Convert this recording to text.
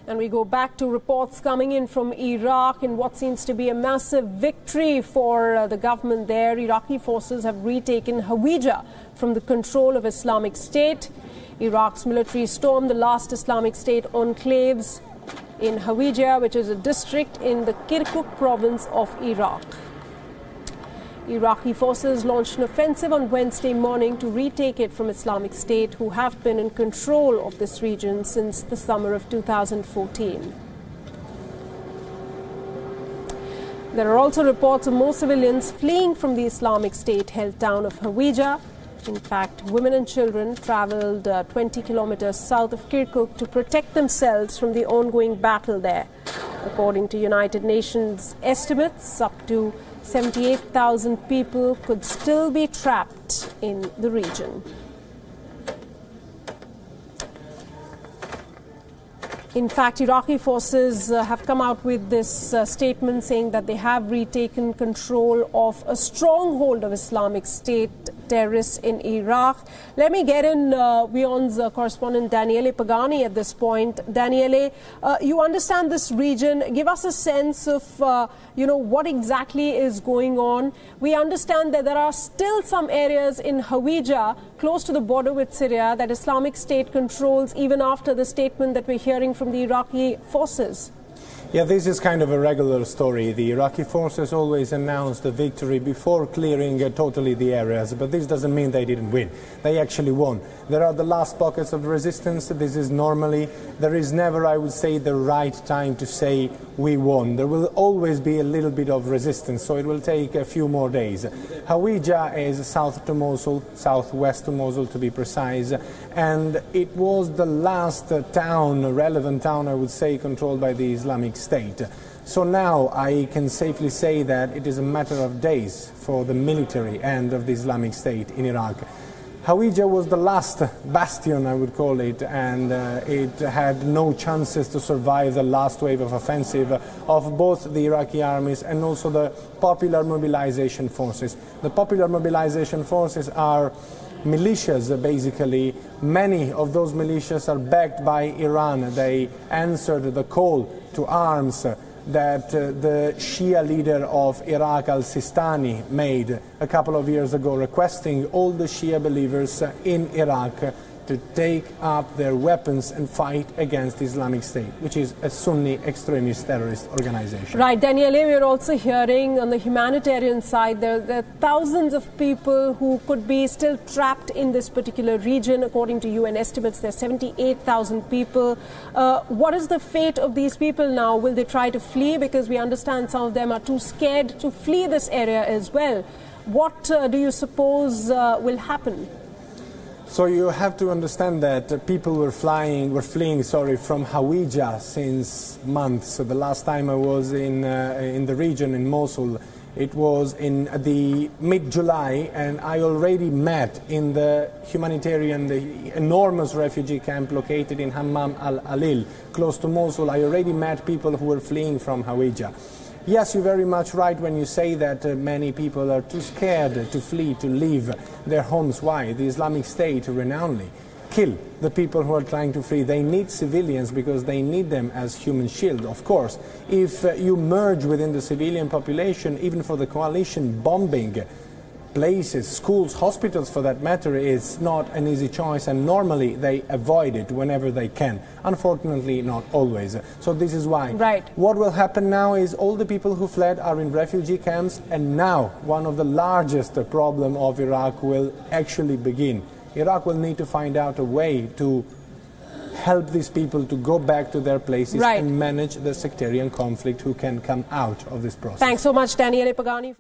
And we go back to reports coming in from Iraq in what seems to be a massive victory for the government there. Iraqi forces have retaken Hawija from the control of Islamic State. Iraq's military stormed the last Islamic State enclaves in Hawija, which is a district in the Kirkuk province of Iraq. Iraqi forces launched an offensive on Wednesday morning to retake it from Islamic State, who have been in control of this region since the summer of 2014. There are also reports of more civilians fleeing from the Islamic State-held town of Hawija. In fact, women and children traveled 20 kilometers south of Kirkuk to protect themselves from the ongoing battle there. According to United Nations estimates, up to 78,000 people could still be trapped in the region. In fact, Iraqi forces have come out with this statement saying that they have retaken control of a stronghold of Islamic State terrorists in Iraq. Let me get in WION's correspondent Daniele Pagani at this point. Daniele, you understand this region. Give us a sense of, what exactly is going on. We understand that there are still some areas in Hawija, close to the border with Syria, that Islamic State controls even after the statement that we're hearing from the Iraqi forces. Yeah, this is kind of a regular story. The Iraqi forces always announce the victory before clearing totally the areas, but this doesn't mean they didn't win. They actually won. There are the last pockets of resistance. This is normally, there is never, I would say, the right time to say we won. There will always be a little bit of resistance, so it will take a few more days. Hawija is south to Mosul, southwest to Mosul to be precise, and it was the last town, relevant town, I would say, controlled by the Islamic State. So now I can safely say that it is a matter of days for the military end of the Islamic State in Iraq. Hawija was the last bastion, I would call it, and it had no chances to survive the last wave of offensive of both the Iraqi armies and also the Popular Mobilization Forces. The Popular Mobilization Forces are militias, basically. Many of those militias are backed by Iran. They answered the call to arms that the Shia leader of Iraq, al-Sistani, made a couple of years ago, requesting all the Shia believers in Iraq to take up their weapons and fight against the Islamic State, which is a Sunni extremist terrorist organization. Right, Daniele, we're also hearing on the humanitarian side there are thousands of people who could be still trapped in this particular region. According to UN estimates, there are 78,000 people. What is the fate of these people now? Will they try to flee? Because we understand some of them are too scared to flee this area as well. What do you suppose will happen? So you have to understand that people were fleeing from Hawija since months. So the last time I was in the region, in Mosul, it was in the mid-July, and I already met in the the enormous refugee camp located in Hammam al-Alil, close to Mosul. I already met people who were fleeing from Hawija. Yes, you're very much right when you say that many people are too scared to flee, to leave their homes. Why? The Islamic State renownedly kill the people who are trying to flee. They need civilians because they need them as human shield, of course. If you merge within the civilian population, even for the coalition, bombing places, schools, hospitals for that matter, is not an easy choice, and normally they avoid it whenever they can. Unfortunately, not always. So this is why. Right. What will happen now is all the people who fled are in refugee camps, and now one of the largest problem of Iraq will actually begin. Iraq will need to find out a way to help these people to go back to their places and manage the sectarian conflict who can come out of this process. Thanks so much, Daniele Pagani.